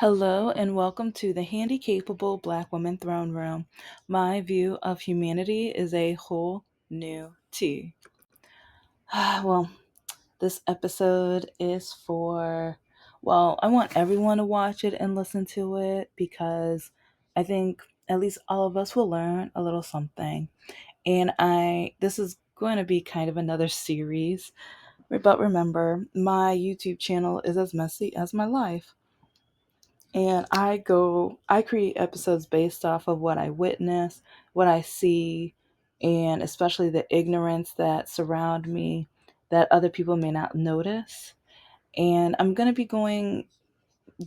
Hello and welcome to the Handicapable Black Woman Throne Room. My view of humanity is a whole new tea. well, this episode is I want everyone to watch it and listen to it because I think at least all of us will learn a little something. And this is going to be kind of another series, but remember, my YouTube channel is as messy as my life. And I create episodes based off of what I witness, what I see, and especially the ignorance that surround me that other people may not notice. And I'm going to be going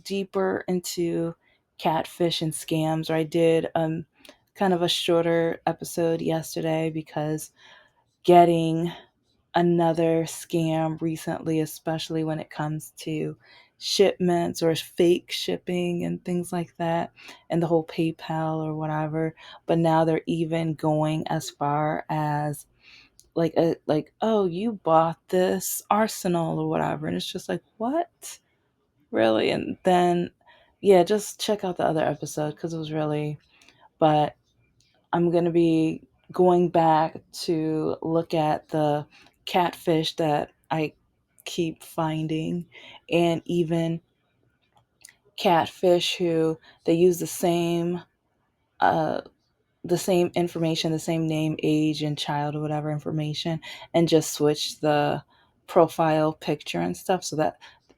deeper into catfish and scams, or I did kind of a shorter episode yesterday because getting another scam recently, especially when it comes to shipments or fake shipping and things like that, and the whole PayPal or whatever. But now they're even going as far as oh, you bought this arsenal or whatever, and it's just like, what, really? And then yeah, just check out the other episode because it was really. But I'm going to be going back to look at the catfish that I keep finding, and even catfish who they use uh, the same information, the same name, age, and child or whatever information, and just switch the profile picture and stuff. So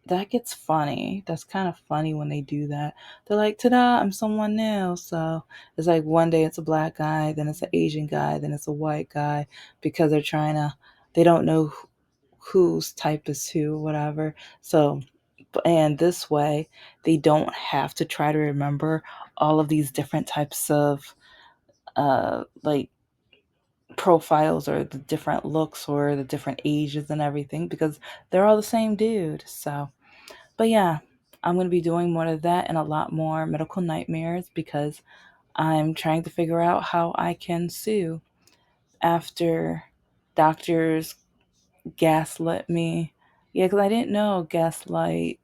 that gets funny. That's kind of funny when they do that. They're like, "Ta-da! I'm someone new." So it's like one day it's a black guy, then it's an Asian guy, then it's a white guy because they're trying to. They don't know whose type is who, whatever. So, and this way, they don't have to try to remember all of these different types of like profiles or the different looks or the different ages and everything because they're all the same dude. So, but yeah, I'm going to be doing more of that and a lot more medical nightmares because I'm trying to figure out how I can sue after doctors gaslit me. Yeah, because I didn't know gaslight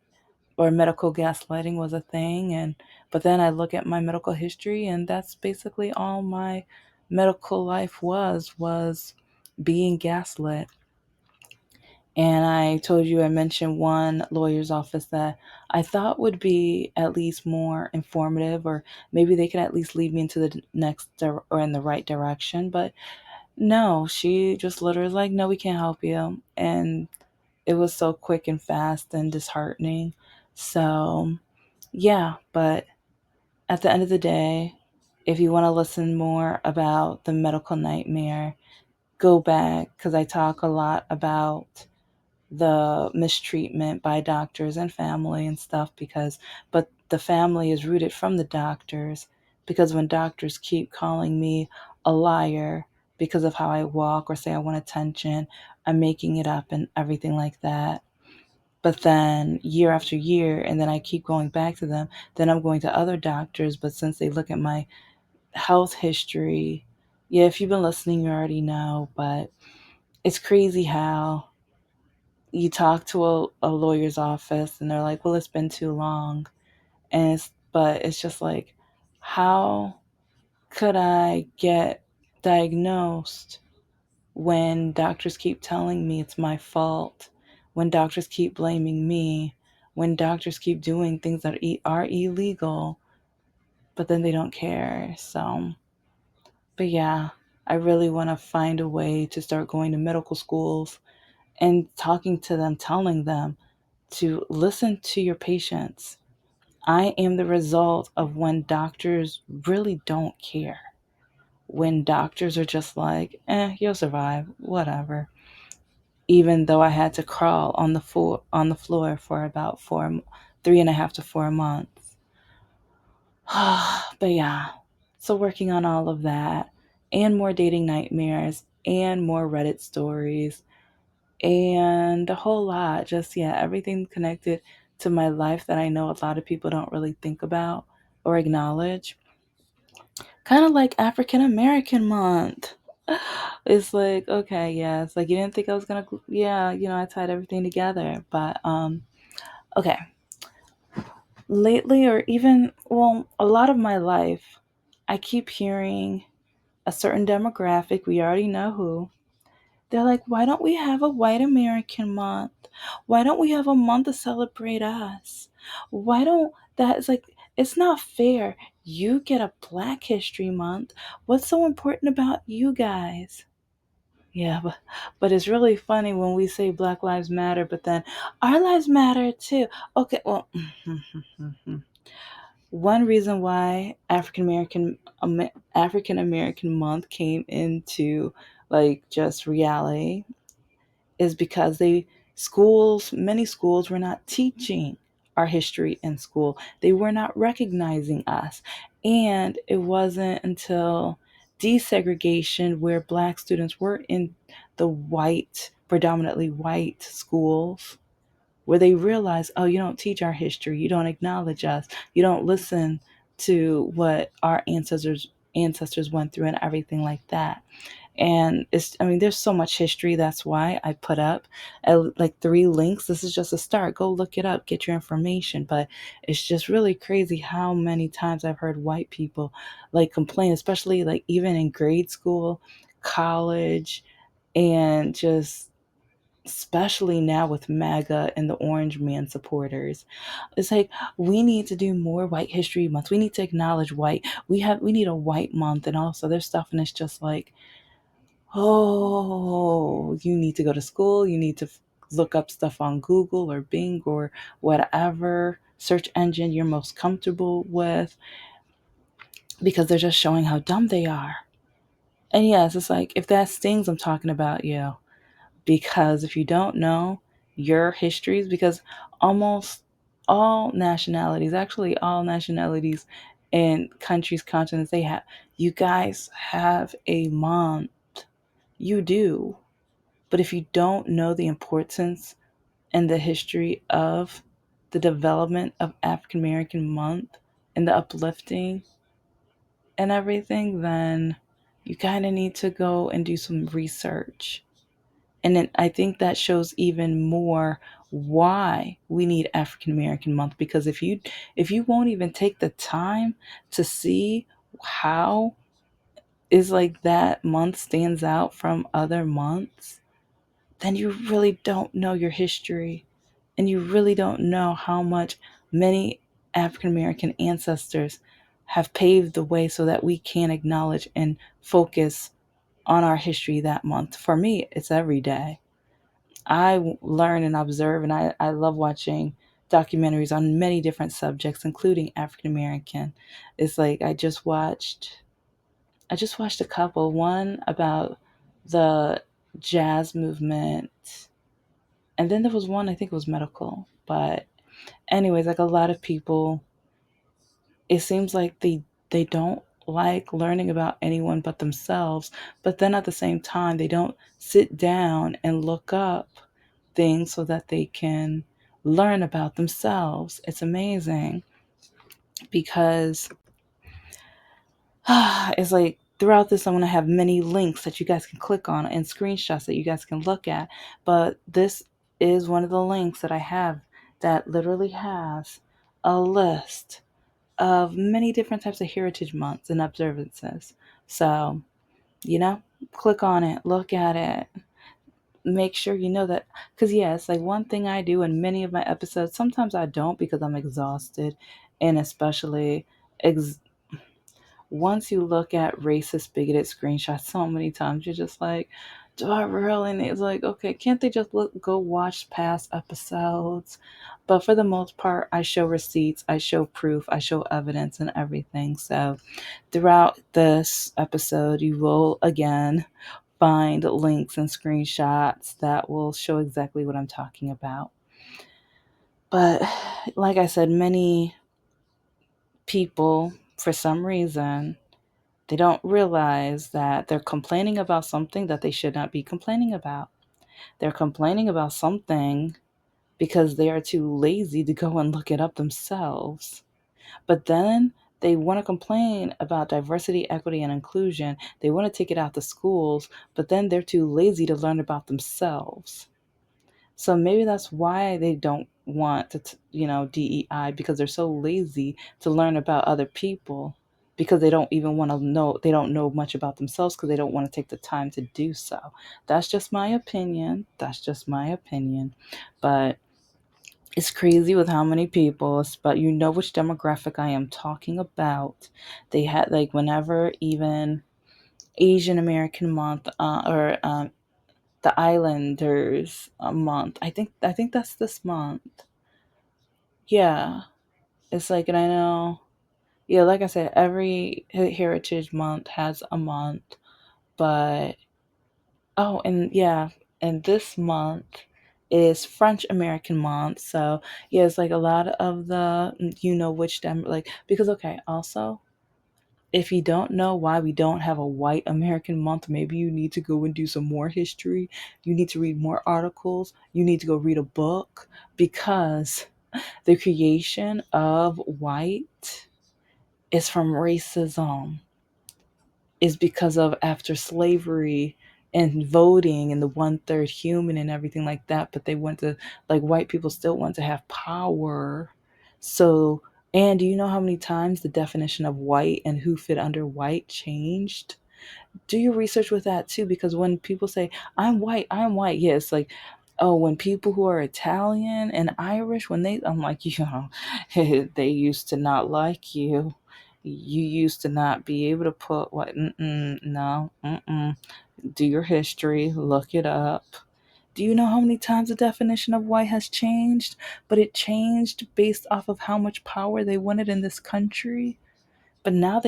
or medical gaslighting was a thing, and but then I look at my medical history and that's basically all my medical life was being gaslit. And I told you, I mentioned one lawyer's office that I thought would be at least more informative, or maybe they could at least lead me into the or in the right direction. But no, she just literally like, no, we can't help you. And it was so quick and fast and disheartening. So yeah, but at the end of the day, if you want to listen more about the medical nightmare, go back because I talk a lot about the mistreatment by doctors and family and stuff but the family is rooted from the doctors because when doctors keep calling me a liar because of how I walk or say I want attention, I'm making it up and everything like that. But then year after year, and then I keep going back to them, then I'm going to other doctors. But since they look at my health history, yeah, if you've been listening, you already know. But it's crazy how you talk to a lawyer's office and they're like, well, it's been too long. But it's just like, how could I get diagnosed when doctors keep telling me it's my fault, when doctors keep blaming me, when doctors keep doing things that are illegal, but then they don't care. So, but yeah, I really want to find a way to start going to medical schools and talking to them, telling them to listen to your patients. I am the result of when doctors really don't care. When doctors are just like, you'll survive, whatever. Even though I had to crawl on the floor for about 3.5 to 4 months. But yeah, so working on all of that and more dating nightmares and more Reddit stories and a whole lot. Just, yeah, everything connected to my life that I know a lot of people don't really think about or acknowledge. Kind of like African American Month. It's like, okay, yeah, it's like you didn't think I was gonna, yeah, I tied everything together. But okay, lately, or even, well, a lot of my life, I keep hearing a certain demographic, we already know who. They're like, why don't we have a white American month? Why don't we have a month to celebrate us? Why don't that? It's like, it's not fair. You get a Black History Month. What's so important about you guys? Yeah, but it's really funny when we say Black Lives Matter, but then our lives matter too. Okay, well, one reason why African American Month came into like just reality is because many schools were not teaching our history in school. They were not recognizing us. And it wasn't until desegregation, where Black students were in the predominantly white schools, where they realized, oh, you don't teach our history, you don't acknowledge us, you don't listen to what our ancestors went through and everything like that. And I mean, there's so much history. That's why I put up like 3 links. This is just a start. Go look it up, get your information. But it's just really crazy how many times I've heard white people like complain, especially like even in grade school, college, and just especially now with MAGA and the Orange Man supporters. It's like, we need to do more White History Month. We need to acknowledge white. We need a white month and all this other stuff. And it's just like, oh, you need to go to school. You need to look up stuff on Google or Bing or whatever search engine you're most comfortable with, because they're just showing how dumb they are. And yes, it's like, if that stings, I'm talking about you. Because if you don't know your histories, because almost all nationalities and countries, continents, you guys have a month. You do. But if you don't know the importance and the history of the development of African American Month and the uplifting and everything, then you kind of need to go and do some research. And then I think that shows even more why we need African American Month. Because if you won't even take the time to see how is like that month stands out from other months, then you really don't know your history, and you really don't know how much many African American ancestors have paved the way so that we can acknowledge and focus on our history that month. For me, it's every day. I learn and observe, and I love watching documentaries on many different subjects, including African American. It's like I just watched a couple. One about the jazz movement, and then there was one, I think it was medical. But anyways, like a lot of people, it seems like they don't like learning about anyone but themselves. But then at the same time, they don't sit down and look up things so that they can learn about themselves. It's amazing because it's like throughout this, I'm going to have many links that you guys can click on and screenshots that you guys can look at. But this is one of the links that I have that literally has a list of many different types of heritage months and observances. So, you know, click on it, look at it, make sure you know that. Because yes, like one thing I do in many of my episodes, sometimes I don't because I'm exhausted. And especially ex- once you look at racist bigoted screenshots so many times, you're just like, do I really need? It's like, okay, can't they just go watch past episodes? But for the most part, I show receipts, I show proof, I show evidence and everything. So throughout this episode, you will again find links and screenshots that will show exactly what I'm talking about. But like I said, many people, for some reason, they don't realize that they're complaining about something that they should not be complaining about. They're complaining about something because they are too lazy to go and look it up themselves. But then they want to complain about diversity, equity, and inclusion. They want to take it out to schools, but then they're too lazy to learn about themselves. So maybe that's why they don't want to, DEI because they're so lazy to learn about other people because they don't even want to know, they don't know much about themselves because they don't want to take the time to do so. That's just my opinion. That's just my opinion. But it's crazy with how many people, but you know which demographic I am talking about. They had like whenever even Asian American month or the Islanders month. I think that's this month. Yeah, it's like, and I know, yeah, like I said, every Heritage Month has a month, but oh, and yeah, and this month is French American month. So yeah, it's like a lot of the which dem like because okay, also if you don't know why we don't have a white American month, maybe you need to go and do some more history. You need to read more articles. You need to go read a book because the creation of white is from racism, is because of after slavery and voting and the one third human and everything like that. But they want to, like, white people still want to have power. So, and do you know how many times the definition of white and who fit under white changed? Do your research with that too, because when people say I'm white, yeah, it's like, oh, when people who are Italian and Irish, when I'm like, they used to not like you. You used to not be able to put what? No, do your history, look it up. Do you know how many times the definition of white has changed? But it changed based off of how much power they wanted in this country. But now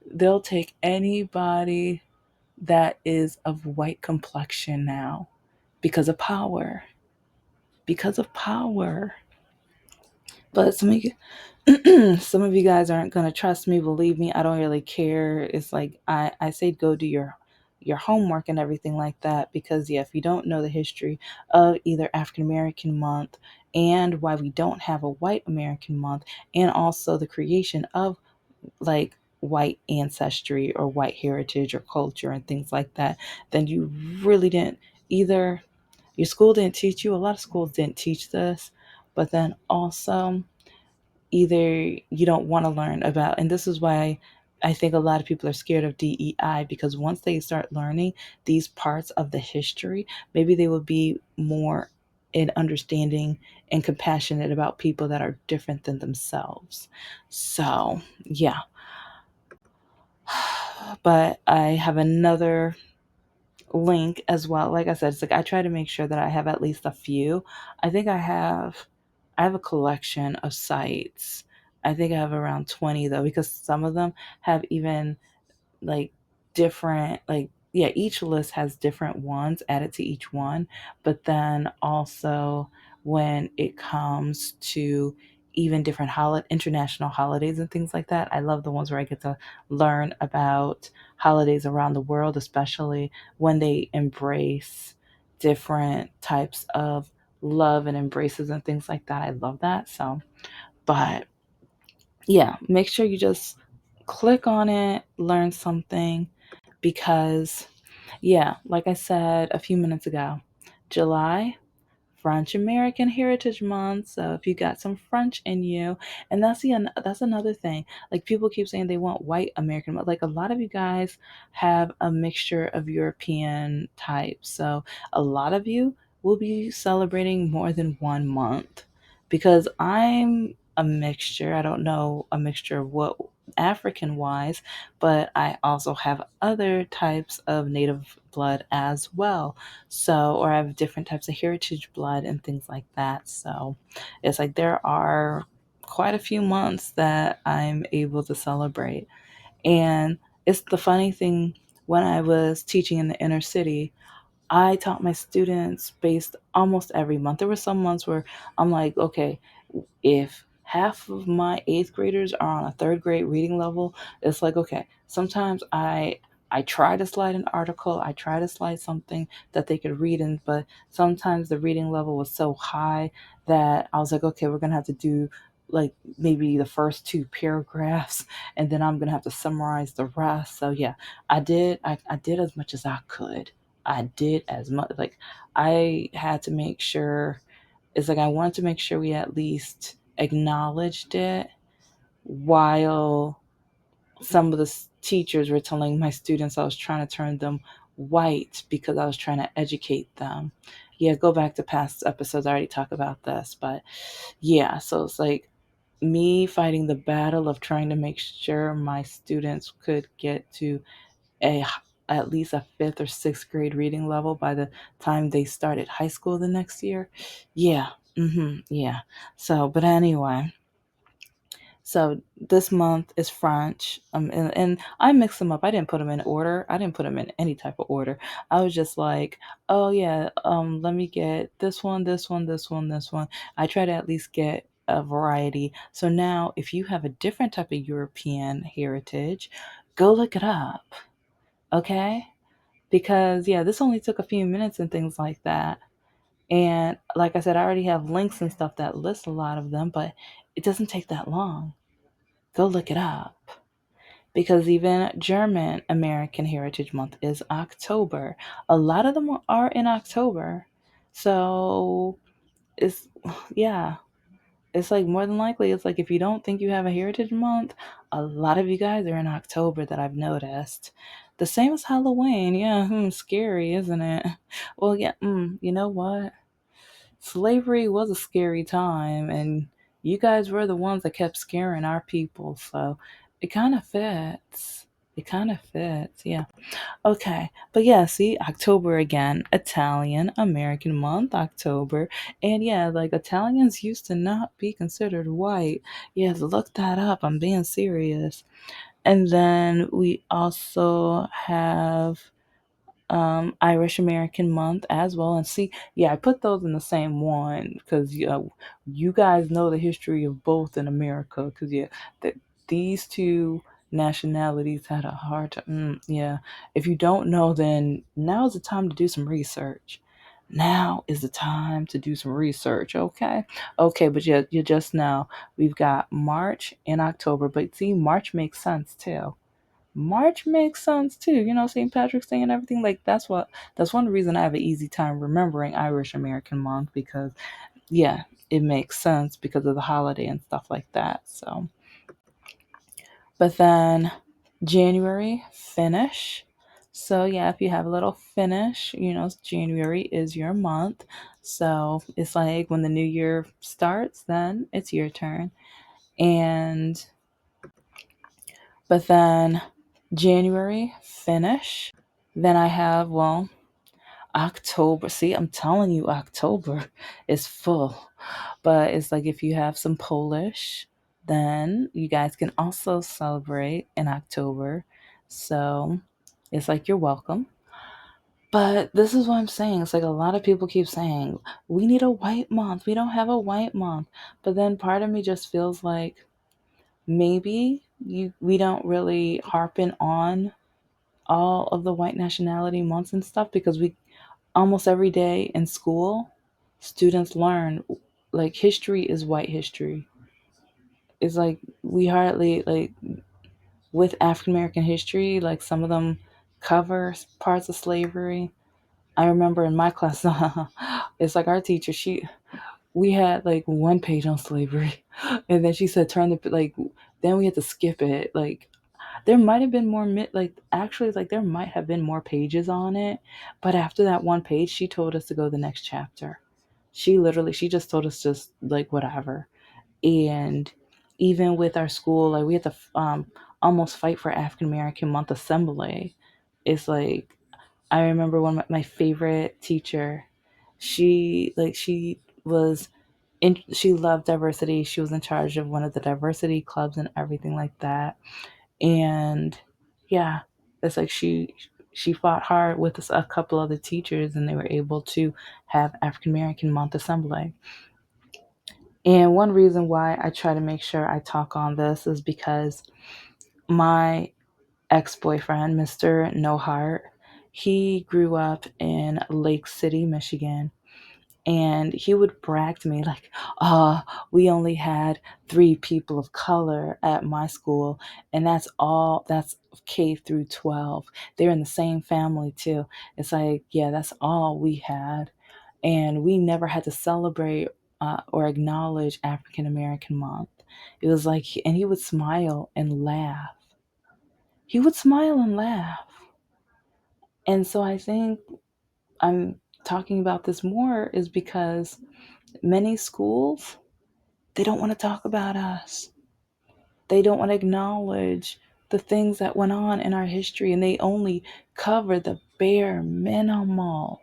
they'll take anybody that is of white complexion now because of power. Because of power. But some of you guys aren't gonna trust me, believe me, I don't really care. It's like I say go do your homework and everything like that because yeah, if you don't know the history of either African American month and why we don't have a white American month and also the creation of like white ancestry or white heritage or culture and things like that, then you really didn't either, your school didn't teach you, a lot of schools didn't teach this, but then also either you don't want to learn about, and this is why I think a lot of people are scared of DEI, because once they start learning these parts of the history, maybe they will be more in understanding and compassionate about people that are different than themselves. So yeah. But I have another link as well. Like I said, it's like I try to make sure that I have at least a few. I think I have a collection of sites. I think I have around 20 though, because some of them have even like different, like, yeah, each list has different ones added to each one. But then also when it comes to even different international holidays and things like that, I love the ones where I get to learn about holidays around the world, especially when they embrace different types of love and embraces and things like that. I love that. So but yeah, make sure you just click on it, learn something, because, yeah, like I said a few minutes ago, July, French American Heritage Month. So if you got some French in you, and that's another thing. Like people keep saying they want white American, but like a lot of you guys have a mixture of European types. So a lot of you will be celebrating more than one month because I'm a mixture. I don't know a mixture of what African wise, but I also have other types of native blood as well. So, or I have different types of heritage blood and things like that. So, it's like there are quite a few months that I'm able to celebrate. And it's the funny thing, when I was teaching in the inner city, I taught my students based almost every month. There were some months where I'm like, okay, if half of my eighth graders are on a third grade reading level, it's like, okay, sometimes I try to slide an article, I try to slide something that they could read in, but sometimes the reading level was so high that I was like, okay, we're gonna have to do like maybe the first two paragraphs and then I'm gonna have to summarize the rest. So yeah, I did as much as I could. I did as much, like I had to make sure It's like I wanted to make sure we at least acknowledged it while some of the teachers were telling my students I was trying to turn them white because I was trying to educate them. Yeah, go back to past episodes. I already talked about this, but yeah, so it's like me fighting the battle of trying to make sure my students could get to a at least a fifth or sixth grade reading level by the time they started high school the next year. Yeah, yeah. So, but anyway, so this month is French, and I mixed them up. I didn't put them in order. I didn't put them in any type of order. I was just like, oh yeah, let me get this one, this one, this one, this one. I try to at least get a variety. So now, if you have a different type of European heritage, go look it up, okay? Because yeah, this only took a few minutes and things like that. And like I said, I already have links and stuff that list a lot of them, but it doesn't take that long. Go look it up. Because even German American Heritage Month is October. A lot of them are in October. So it's, yeah, it's like more than likely, it's like if you don't think you have a Heritage Month, a lot of you guys are in October that I've noticed. The same as Halloween. Yeah, scary, isn't it? Well, yeah, you know what? Slavery was a scary time, and you guys were the ones that kept scaring our people, so it kind of fits. It kind of fits, yeah. Okay, but yeah, see, October again, Italian American month, October, and yeah, like Italians used to not be considered white. Yeah, look that up. I'm being serious. And then we also have Irish American Month as well. And see, yeah, I put those in the same one because you guys know the history of both in America. Because yeah, that these two nationalities had a hard time. Yeah, if you don't know, then now is the time to do some research. Now is the time to do some research. Okay, okay, but yeah, you just now we've got March and October, but see, March makes sense too. March makes sense too. You know, St. Patrick's Day and everything. Like that's one reason I have an easy time remembering Irish American month because yeah, it makes sense because of the holiday and stuff like that. So but then January finish. So yeah, if you have a little finish, January is your month. So it's like when the new year starts, then it's your turn. And but then January finish. Then I have, well, October. See, I'm telling you, October is full. But it's like if you have some Polish, then you guys can also celebrate in October. So it's like you're welcome. But this is what I'm saying. It's like a lot of people keep saying, we need a white month. We don't have a white month. But then part of me just feels like maybe we don't really harping on all of the white nationality months and stuff because we almost every day in school students learn like history is white history. It's like we hardly like with African American history, like some of them cover parts of slavery. I remember in my class it's like our teacher, she we had like one page on slavery and then she said turn the like then we had to skip it. Like there might have been more like actually like there might have been more pages on it, but after that one page, she told us to go to the next chapter. She just told us just like whatever. And even with our school, like we had to almost fight for African American Month Assembly. It's like I remember one of my favorite teacher. She was she loved diversity. She was in charge of one of the diversity clubs and everything like that, and yeah, it's like she fought hard with a couple other teachers and they were able to have African American month assembly. And one reason why I try to make sure I talk on this is because my ex-boyfriend, Mr. No Heart, he grew up in Lake City, Michigan, and he would brag to me like, we only had three people of color at my school, and that's K through 12. They're in the same family too. It's like, yeah, that's all we had, and we never had to celebrate or acknowledge African American Month. It was like, and he would smile and laugh. He would smile and laugh. And so I think I'm talking about this more is because many schools, they don't want to talk about us. They don't want to acknowledge the things that went on in our history, and they only cover the bare minimal.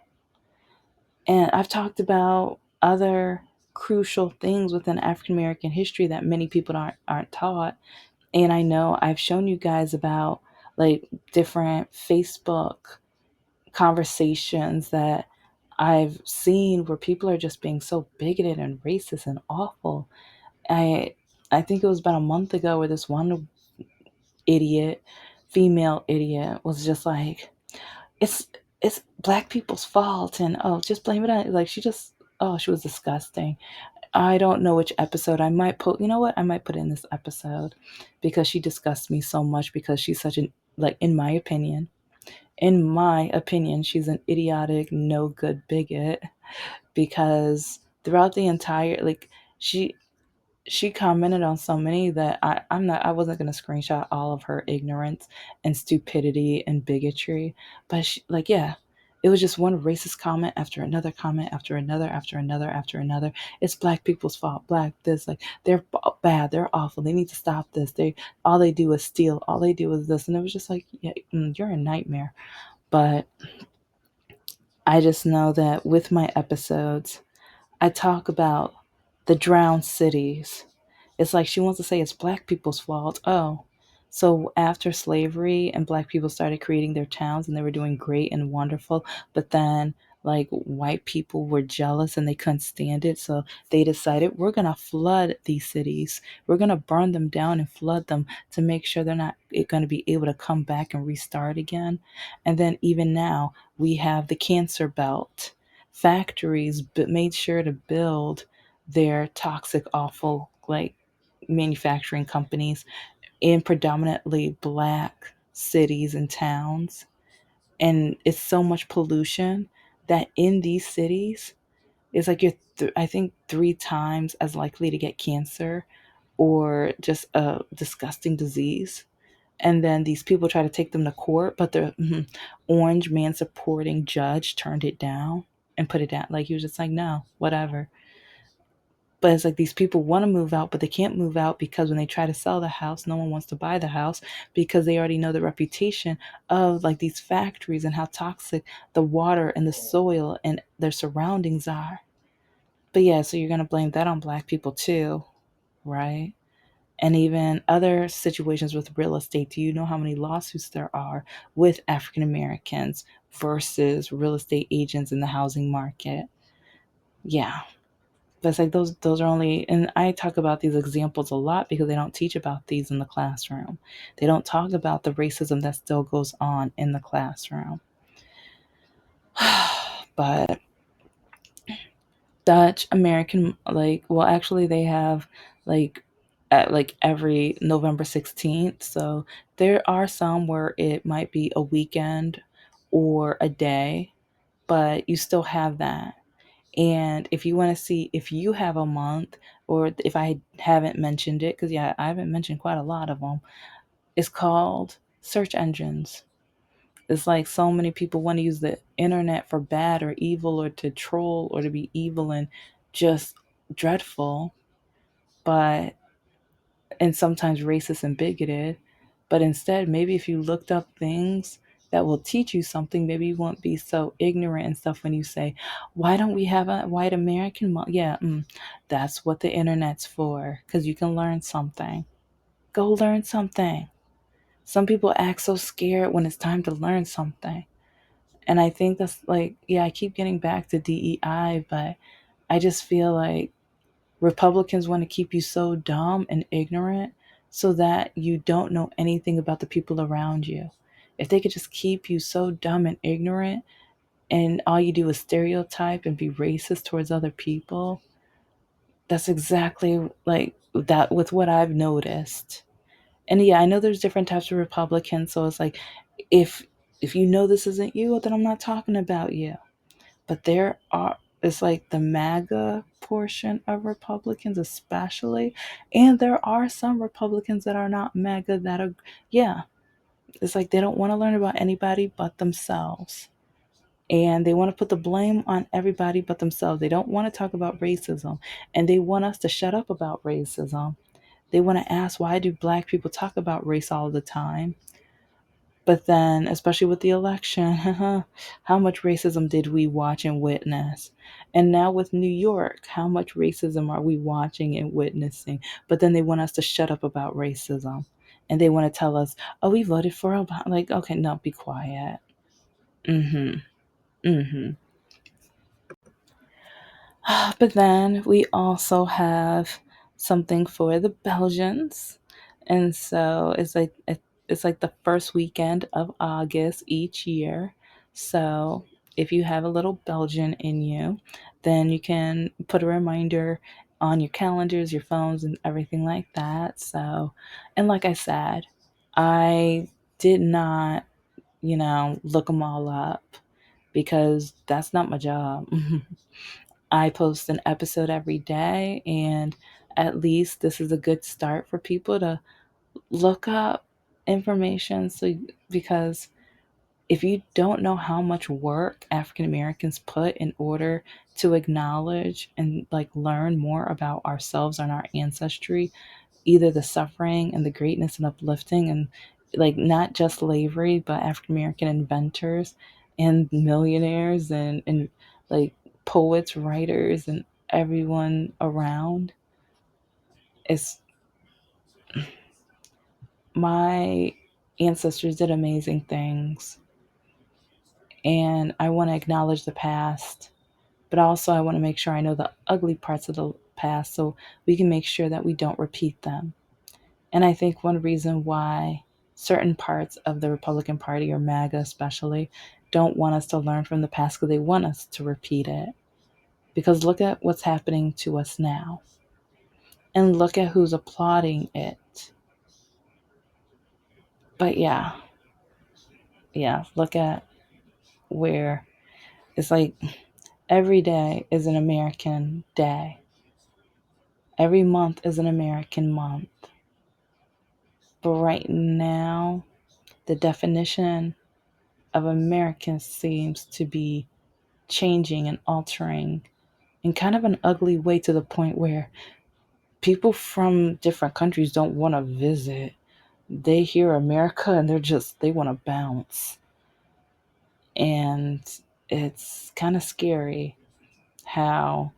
And I've talked about other crucial things within African American history that many people aren't taught. And I know I've shown you guys about like different Facebook conversations that I've seen where people are just being so bigoted and racist and awful. I I think it was about a month ago where this one idiot, female idiot, was just like, it's it's black people's fault, and oh, just blame it on, like, she just, oh, she was disgusting. I don't know which episode. I might put, you know what, I might put in this episode because she disgusts me so much because she's such an, like, in my opinion, she's an idiotic, no good bigot because throughout the entire, like, she she commented on so many that I wasn't gonna screenshot all of her ignorance and stupidity and bigotry. But she, like, yeah, it was just one racist comment after another after another after another. It's black people's fault. Black this, like, they're bad, they're awful. They need to stop this. They, all they do is steal. All they do is this, and it was just like, yeah, you're a nightmare. But I just know that with my episodes, I talk about the drowned cities. It's like she wants to say it's black people's fault. Oh, so after slavery and black people started creating their towns and they were doing great and wonderful, but then like white people were jealous and they couldn't stand it. So they decided we're going to flood these cities. We're going to burn them down and flood them to make sure they're not going to be able to come back and restart again. And then even now we have the cancer belt factories, but made sure to build their toxic, awful, like, manufacturing companies in predominantly black cities and towns. And it's so much pollution that in these cities, it's like you're, I think, 3 times as likely to get cancer or just a disgusting disease. And then these people try to take them to court, but the orange man supporting judge turned it down and put it down. Like, he was just like, no, whatever. But it's like these people want to move out, but they can't move out because when they try to sell the house, no one wants to buy the house because they already know the reputation of like these factories and how toxic the water and the soil and their surroundings are. But yeah, so you're going to blame that on black people too, right? And even other situations with real estate. Do you know how many lawsuits there are with African Americans versus real estate agents in the housing market? Yeah. But it's like those are only, and I talk about these examples a lot because they don't teach about these in the classroom. They don't talk about the racism that still goes on in the classroom. But Dutch American, like, well, actually they have like at like every November 16th. So there are some where it might be a weekend or a day, but you still have that. And if you want to see if you have a month, or if I haven't mentioned it, because yeah, I haven't mentioned quite a lot of them, it's called search engines. It's like so many people want to use the internet for bad or evil or to troll or to be evil and just dreadful, but, and sometimes racist and bigoted. But instead, maybe if you looked up things that will teach you something, maybe you won't be so ignorant and stuff when you say, why don't we have a white American month? Yeah, that's what the internet's for, because you can learn something. Go learn something. Some people act so scared when it's time to learn something. And I think that's like, yeah, I keep getting back to DEI, but I just feel like Republicans want to keep you so dumb and ignorant so that you don't know anything about the people around you. If they could just keep you so dumb and ignorant and all you do is stereotype and be racist towards other people, that's exactly like that with what I've noticed. And yeah, I know there's different types of Republicans, so it's like if if you know this isn't you, then I'm not talking about you. But there are It's like the MAGA portion of Republicans, especially. And there are some Republicans that are not MAGA that are, yeah, it's like they don't want to learn about anybody but themselves. And they want to put the blame on everybody but themselves. They don't want to talk about racism. And they want us to shut up about racism. They want to ask, why do black people talk about race all the time? But then, especially with the election, how much racism did we watch and witness? And now with New York, how much racism are we watching and witnessing? But then they want us to shut up about racism. And they want to tell us, oh, we voted for Obama. Like, okay, no, be quiet. Mm-hmm. Mm-hmm. But then we also have something for the Belgians. And so it's like the first weekend of August each year. So if you have a little Belgian in you, then you can put a reminder on your calendars, your phones, and everything like that. So, and like I said, I did not, look them all up because that's not my job. I post an episode every day, and at least this is a good start for people to look up information. So, because if you don't know how much work African Americans put in order to acknowledge and like learn more about ourselves and our ancestry, either the suffering and the greatness and uplifting, and like not just slavery, but African American inventors and millionaires and like poets, writers, and everyone around. It's my ancestors did amazing things, and I want to acknowledge the past, but also I want to make sure I know the ugly parts of the past so we can make sure that we don't repeat them. And I think one reason why certain parts of the Republican Party, or MAGA especially, don't want us to learn from the past because they want us to repeat it. Because look at what's happening to us now. And look at who's applauding it. But yeah, look at where it's like every day is an American day. Every month is an American month. But right now, the definition of American seems to be changing and altering in kind of an ugly way, to the point where people from different countries don't want to visit. They hear America and they want to bounce. And it's kind of scary how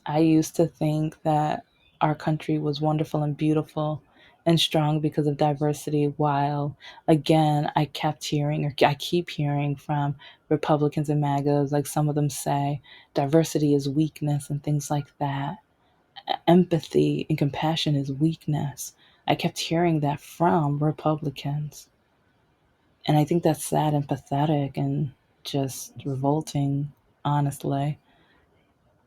I used to think that our country was wonderful and beautiful and strong because of diversity, while again, I keep hearing from Republicans and MAGAs, like some of them say, diversity is weakness and things like that. Empathy and compassion is weakness. I kept hearing that from Republicans. And I think that's sad and pathetic and just revolting, honestly.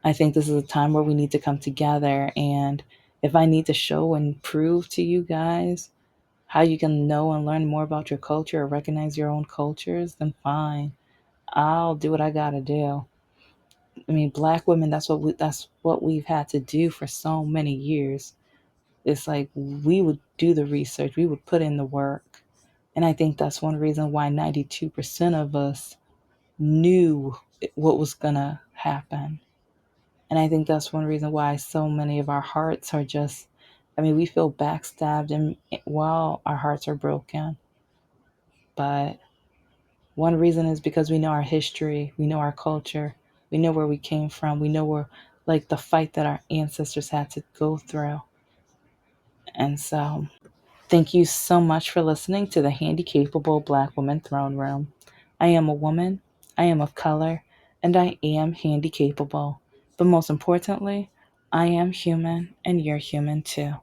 I think this is a time where we need to come together. And if I need to show and prove to you guys how you can know and learn more about your culture or recognize your own cultures, then fine. I'll do what I gotta do. I mean, black women, that's what we've had to do for so many years. It's like we would do the research, we would put in the work. And I think that's one reason why 92% of us knew what was gonna happen. And I think that's one reason why so many of our hearts are just, I mean, we feel backstabbed and while our hearts are broken. But one reason is because we know our history, we know our culture, we know where we came from, we know where, like, the fight that our ancestors had to go through. And so, thank you so much for listening to the Handicapable Black Woman Throne Room. I am a woman, I am of color, and I am handicapable. But most importantly, I am human, and you're human too.